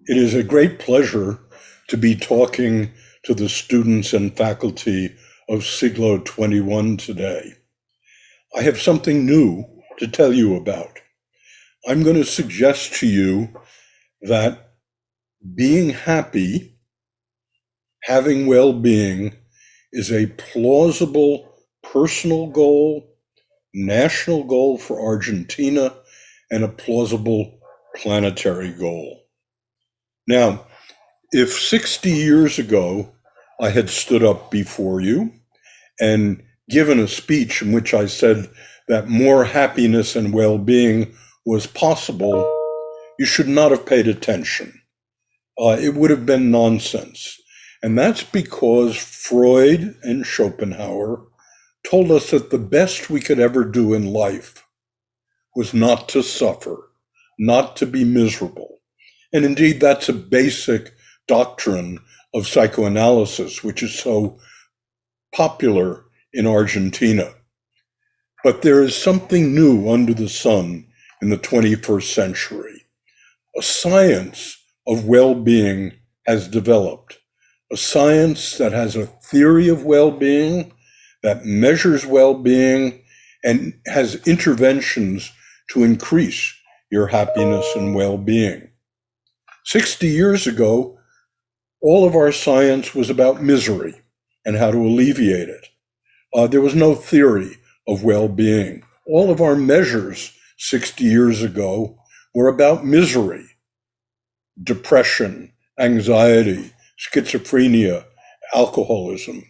It is a great pleasure to be talking to the students and faculty of Siglo 21 today. I have something new to tell you about. I'm going to suggest to you that being happy, having well-being, is a plausible personal goal, national goal for Argentina, and a plausible planetary goal. Now, if 60 years ago I had stood up before you and given a speech in which I said that more happiness and well-being was possible, you should not have paid attention. It would have been nonsense. And that's because Freud and Schopenhauer told us that the best we could ever do in life was not to suffer, not to be miserable. And indeed, that's a basic doctrine of psychoanalysis, which is so popular in Argentina. But there is something new under the sun in the 21st century. A science of well-being has developed, a science that has a theory of well-being, that measures well-being, and has interventions to increase your happiness and well-being. 60 years ago, all of our science was about misery and how to alleviate it. There was no theory of well-being. All of our measures 60 years ago were about misery, depression, anxiety, schizophrenia, alcoholism.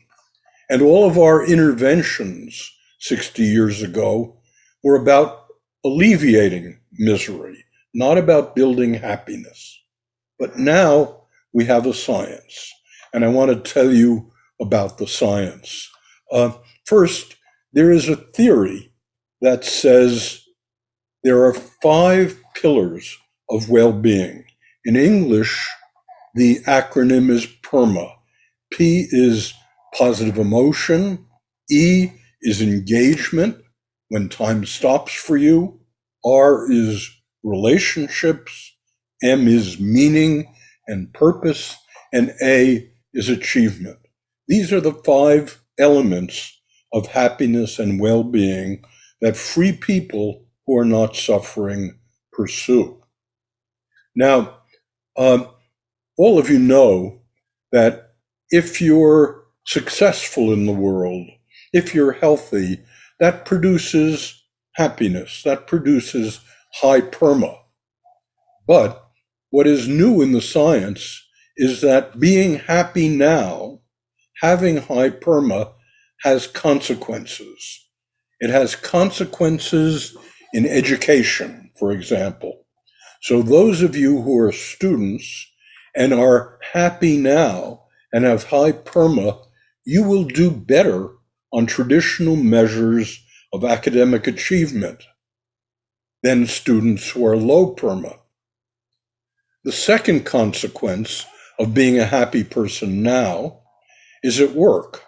And all of our interventions 60 years ago were about alleviating misery, not about building happiness. But now we have a science, and I want to tell you about the science. First, there is a theory that says there are 5 pillars of well-being. In English, the acronym is PERMA. P is positive emotion. E is engagement, when time stops for you. R is relationships. M is meaning and purpose, and A is achievement. These are the 5 elements of happiness and well-being that free people who are not suffering pursue. Now, all of you know that if you're successful in the world, if you're healthy, that produces happiness, that produces high PERMA. But what is new in the science is that being happy now, having high PERMA, has consequences. It has consequences in education, for example. So those of you who are students and are happy now and have high PERMA, you will do better on traditional measures of academic achievement than students who are low PERMA. The second consequence of being a happy person now is at work.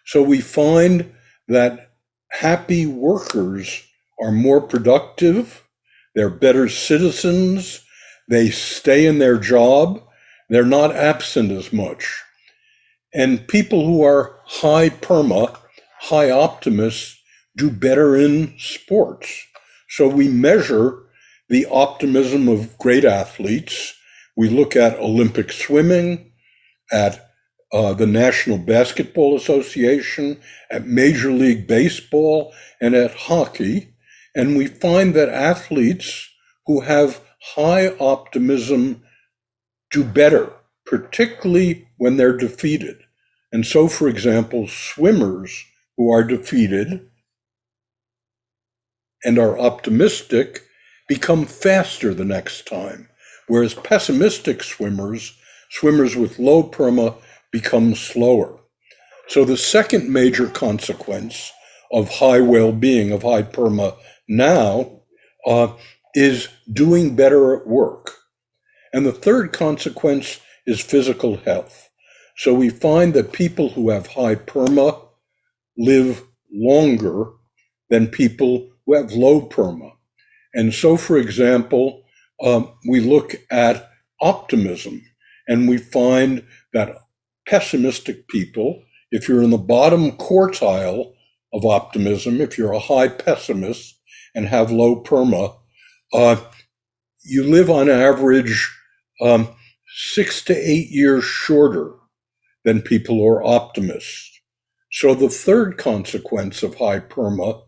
So we find that happy workers are more productive, they're better citizens, they stay in their job, they're not absent as much. And people who are high PERMA, high optimists, do better in sports. So we measure the optimism of great athletes. We look at Olympic swimming, at the National Basketball Association, at Major League Baseball, and at hockey. And we find that athletes who have high optimism do better, particularly when they're defeated. And so, for example, swimmers who are defeated and are optimistic become faster the next time, whereas pessimistic swimmers with low PERMA, become slower. So the second major consequence of high well-being, of high PERMA now, is doing better at work. And the third consequence is physical health. So we find that people who have high PERMA live longer than people who have low PERMA. And so, for example, we look at optimism. And we find that pessimistic people, if you're in the bottom quartile of optimism, if you're a high pessimist and have low PERMA, you live on average 6 to 8 years shorter than people who are optimists. So the third consequence of high PERMA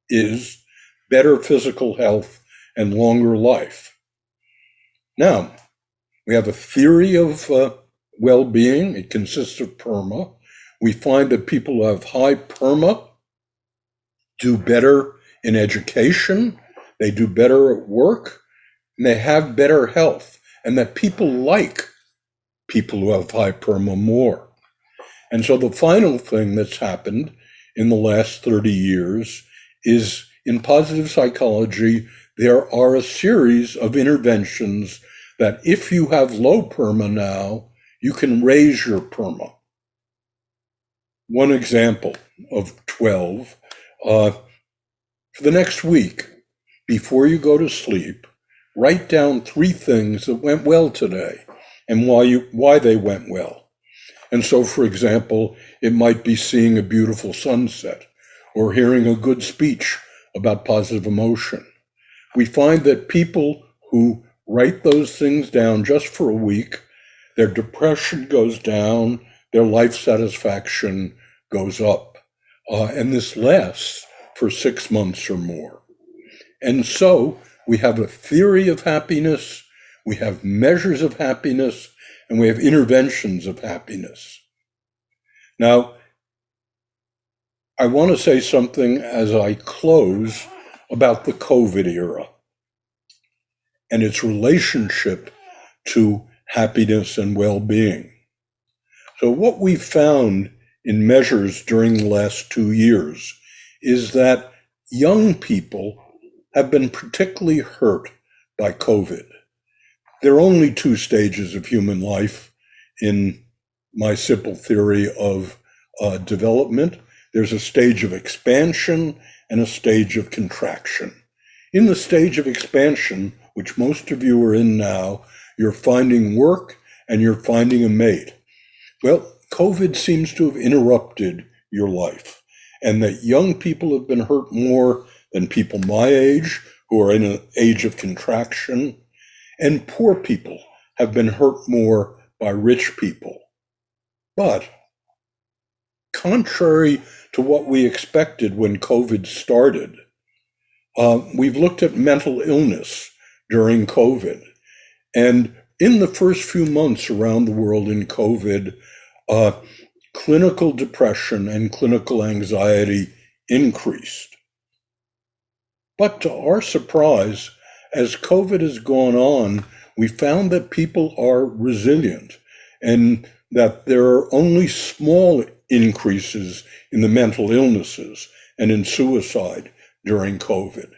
is better physical health and longer life. Now, we have a theory of well-being. It consists of PERMA. We find that people who have high PERMA do better in education, they do better at work, and they have better health, and that people like people who have high PERMA more. And so the final thing that's happened in the last 30 years is in positive psychology, there are a series of interventions that if you have low PERMA now, you can raise your PERMA. One example of 12, for the next week, before you go to sleep, write down 3 things that went well today and why they went well. And so, for example, it might be seeing a beautiful sunset or hearing a good speech about positive emotion. We find that people who write those things down just for a week, their depression goes down, their life satisfaction goes up. And this lasts for 6 months or more. And so we have a theory of happiness, we have measures of happiness, and we have interventions of happiness. Now, I want to say something as I close about the COVID era and its relationship to happiness and well-being. So what we found in measures during the last 2 years is that young people have been particularly hurt by COVID. There are only 2 stages of human life in my simple theory of development. There's a stage of expansion and a stage of contraction. In the stage of expansion, which most of you are in now, you're finding work and you're finding a mate. Well, COVID seems to have interrupted your life, and that young people have been hurt more than people my age who are in an age of contraction, and poor people have been hurt more by rich people. But contrary to what we expected when COVID started, we've looked at mental illness during COVID. And in the first few months around the world in COVID, clinical depression and clinical anxiety increased. But to our surprise, as COVID has gone on, we found that people are resilient and that there are only small increases in the mental illnesses and in suicide during COVID.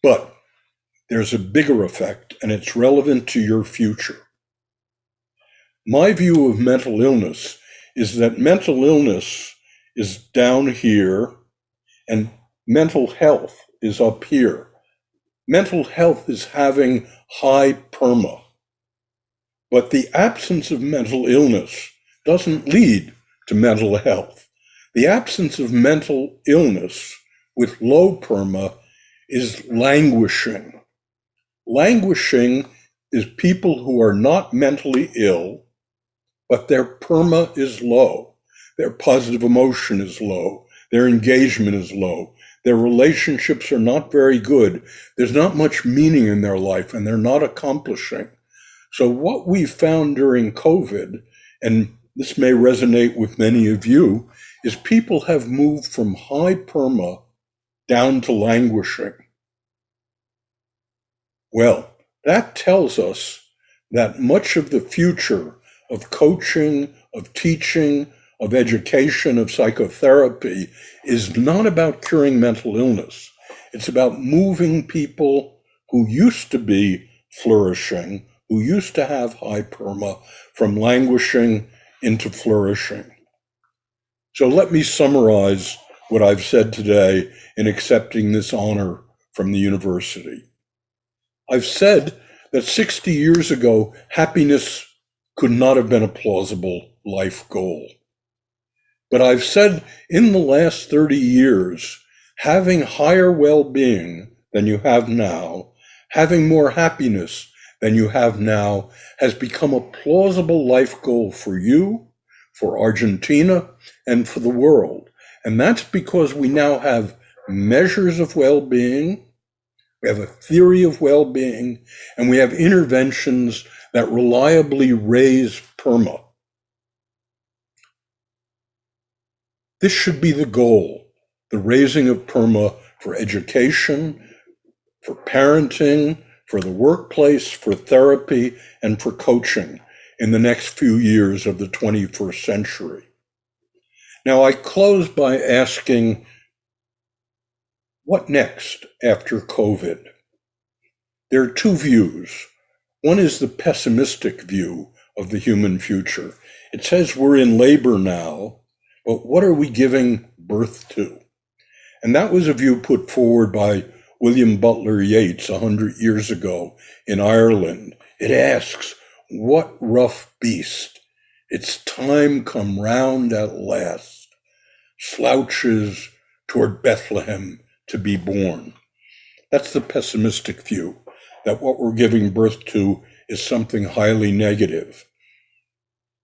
But there's a bigger effect, and it's relevant to your future. My view of mental illness is that mental illness is down here and mental health is up here. Mental health is having high PERMA, but the absence of mental illness doesn't lead to mental health. The absence of mental illness with low PERMA is languishing. Languishing is people who are not mentally ill, but their PERMA is low. Their positive emotion is low. Their engagement is low. Their relationships are not very good. There's not much meaning in their life, and they're not accomplishing. So what we found during COVID, and this may resonate with many of you, is people have moved from high PERMA down to languishing. Well, that tells us that much of the future of coaching, of teaching, of education, of psychotherapy is not about curing mental illness. It's about moving people who used to be flourishing, who used to have high PERMA, from languishing into flourishing. So let me summarize what I've said today in accepting this honor from the university. I've said that 60 years ago, happiness could not have been a plausible life goal. But I've said in the last 30 years, having higher well-being than you have now, having more happiness than you have now, has become a plausible life goal for you, for Argentina, and for the world. And that's because we now have measures of well-being, we have a theory of well-being, and we have interventions that reliably raise PERMA. This should be the goal, the raising of PERMA for education, for parenting, for the workplace, for therapy, and for coaching in the next few years of the 21st century. Now, I close by asking, what next after COVID? There are two views. One is the pessimistic view of the human future. It says we're in labor now, but what are we giving birth to? And that was a view put forward by William Butler Yeats 100 years ago in Ireland. It asks, what rough beast, its time come round at last, slouches toward Bethlehem to be born? That's the pessimistic view, that what we're giving birth to is something highly negative.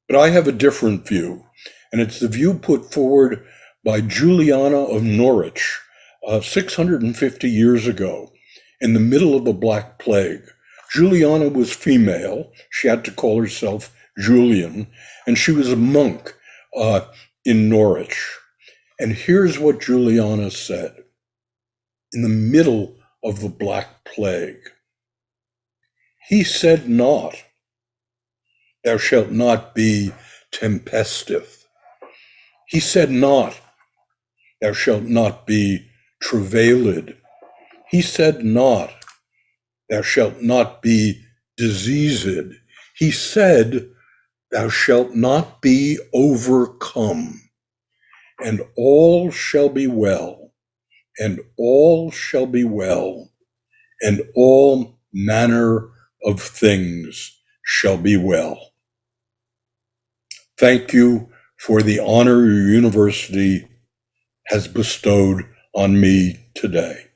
But I have a different view, and it's the view put forward by Juliana of Norwich 650 years ago, in the middle of the Black Plague. Juliana was female. She had to call herself Julian, and she was a monk in Norwich. And here's what Juliana said in the middle of the Black Plague. He said not, thou shalt not be tempestive. He said not, thou shalt not be travailed. He said not, thou shalt not be diseased. He said, thou shalt not be overcome. And all shall be well, and all shall be well, and all manner of things shall be well. Thank you for the honor your university has bestowed on me today.